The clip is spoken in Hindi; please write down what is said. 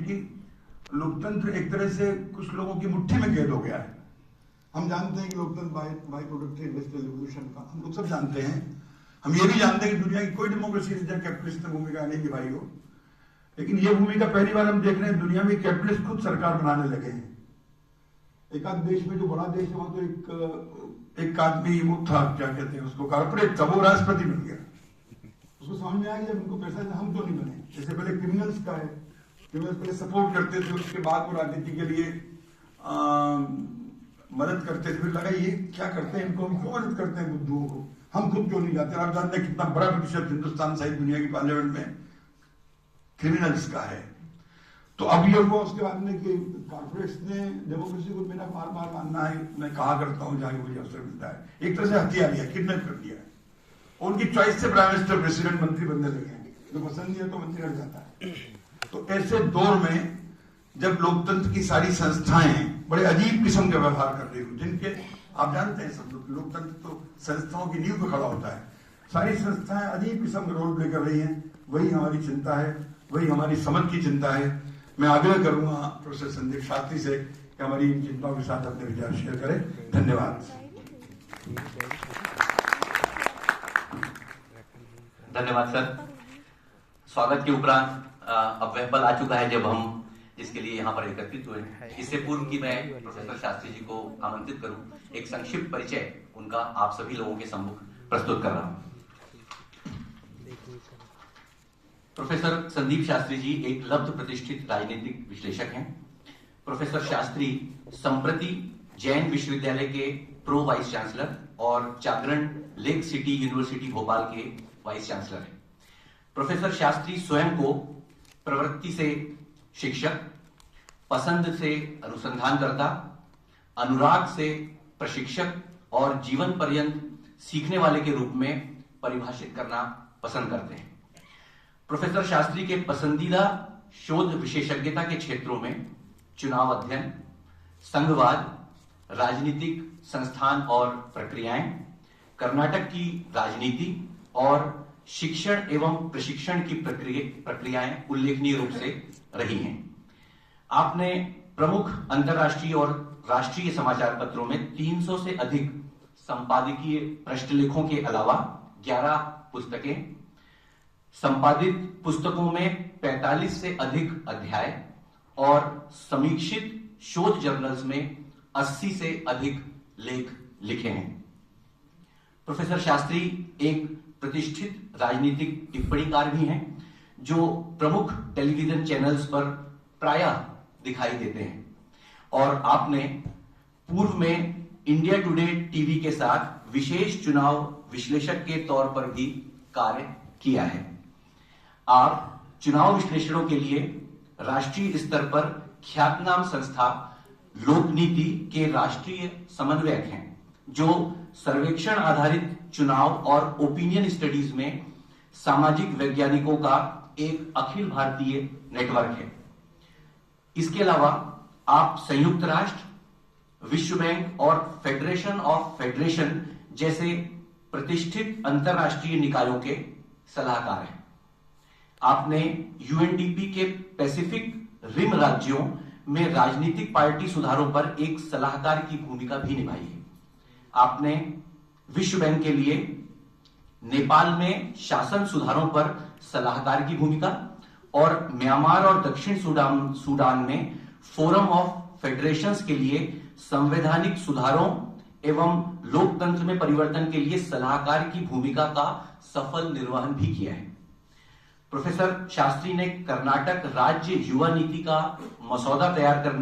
कि लोकतंत्र एक तरह से कुछ लोगों की मुट्ठी में कैद हो गया है। हम जानते हैं कि लोकतंत्र बाय प्रोडक्ट इंडस्ट्रियल रिवोल्यूशन का हम लोग सब जानते हैं। हम ये भी जानते हैं कि दुनिया की कोई डेमोक्रेसी जहाँ कैपिटलिस्ट ने भूमिका नहीं निभाई हो, लेकिन ये भूमिका पहली बार हम देख रहे हैं दुनिया में कैपिटलिस्ट खुद सरकार बनाने लगे हैं। एक आध देश में जो बड़ा देश है वहां तो एक आदमी वो था, क्या कहते हैं उसको, कारपोरेट था, वो राष्ट्रपति बन गया। उसको समझ में आ गया उनको पैसा हम क्यों नहीं बने। जैसे पहले क्रिमिनल्स का है, क्रिमिनल्स पहले सपोर्ट करते थे, उसके बाद वो राजनीति के लिए मदद करते थे, फिर लगा ये क्या करते हैं, इनको हम क्यों मदद करते हैं बुद्धुओं को, हम खुद क्यों नहीं जाते। आप जानते हैं कितना बड़ा प्रतिशत हिंदुस्तान सहित दुनिया की पार्लियामेंट में क्रिमिनल्स का है। तो अब ये हुआ उसके बाद में कि कॉर्पोरेट्स ने डेमोक्रेसी को मेरा बार बार मानना है, मैं कहा करता हूं जहां मुझे अवसर मिलता है, एक तरह से हत्या लिया, किडनैप कर दिया है। उनकी चॉइस से प्राइम मिनिस्टर प्रेसिडेंट मंत्री बनने लगे हैं, जो पसंद नहीं है तो मंत्री हट जाता है। तो ऐसे दौर में जब लोकतंत्र की सारी संस्थाएं बड़े अजीब किस्म के व्यवहार कर रही हो, जिनके आप जानते हैं सब लोग, लोकतंत्र तो संस्थाओं की नींव पर खड़ा होता है, सारी संस्थाएं अजीब किस्म का रोल प्ले कर रही हैं। वही हमारी चिंता है, वही हमारी समझ की चिंता है। मैं आग्रह करूंगा प्रोफेसर संदीप शास्त्री से कि हमारी इन चिंताओं के साथ अपने विचार शेयर करें। धन्यवाद। धन्यवाद सर। स्वागत के उपरांत अब वह पल आ चुका है जब हम इसके लिए यहाँ पर एकत्रित हुए। इससे पूर्व कि मैं प्रोफेसर शास्त्री जी को आमंत्रित करूं, एक संक्षिप्त परिचय उनका आप सभी लोगों के सम्मुख प्रस्तुत कर रहा हूं। प्रोफेसर संदीप शास्त्री जी एक लब्ध प्रतिष्ठित राजनीतिक विश्लेषक हैं। प्रोफेसर शास्त्री संप्रति जैन विश्वविद्यालय के प्रो वाइस चांसलर और जागरण लेक सिटी यूनिवर्सिटी भोपाल के वाइस चांसलर हैं। प्रोफेसर शास्त्री स्वयं को प्रवृत्ति से शिक्षक, पसंद से अनुसंधानकर्ता, अनुराग से प्रशिक्षक और जीवन पर्यंत सीखने वाले के रूप में परिभाषित करना पसंद करते हैं। प्रोफेसर शास्त्री के पसंदीदा शोध विशेषज्ञता के क्षेत्रों में चुनाव अध्ययन, संघवाद, राजनीतिक संस्थान और प्रक्रियाएं, कर्नाटक की राजनीति और शिक्षण एवं प्रशिक्षण की प्रक्रियाएं उल्लेखनीय रूप से रही हैं। आपने प्रमुख अंतर्राष्ट्रीय और राष्ट्रीय समाचार पत्रों में 300 से अधिक संपादकीय पृष्ठलेखों के अलावा 11 पुस्तकें, संपादित पुस्तकों में 45 से अधिक अध्याय और समीक्षित शोध जर्नल्स में 80 से अधिक लेख लिखे हैं। प्रोफेसर शास्त्री एक प्रतिष्ठित राजनीतिक टिप्पणीकार भी हैं, जो प्रमुख टेलीविजन चैनल्स पर प्रायः दिखाई देते हैं और आपने पूर्व में इंडिया टुडे टीवी के साथ विशेष चुनाव विश्लेषक के तौर पर भी कार्य किया है। आप चुनाव विश्लेषणों के लिए राष्ट्रीय स्तर पर ख्यातनाम संस्था लोकनीति के राष्ट्रीय समन्वयक हैं, जो सर्वेक्षण आधारित चुनाव और ओपिनियन स्टडीज में सामाजिक वैज्ञानिकों का एक अखिल भारतीय नेटवर्क है। इसके अलावा आप संयुक्त राष्ट्र, विश्व बैंक और फेडरेशन ऑफ फेडरेशन जैसे प्रतिष्ठित अंतरराष्ट्रीय निकायों के सलाहकार हैं। आपने यूएनडीपी के पैसिफिक रिम राज्यों में राजनीतिक पार्टी सुधारों पर एक सलाहकार की भूमिका भी निभाई है। आपने विश्व बैंक के लिए नेपाल में शासन सुधारों पर सलाहकार की भूमिका और म्यांमार और दक्षिण सूडान में फोरम ऑफ फेडरेशंस के लिए संवैधानिक सुधारों एवं लोकतंत्र में परिवर्तन के लिए सलाहकार की भूमिका का सफल निर्वहन भी किया है। प्रोफेसर शास्त्री ने कर्नाटक राज्य युवा नीति का मसौदा तैयार करने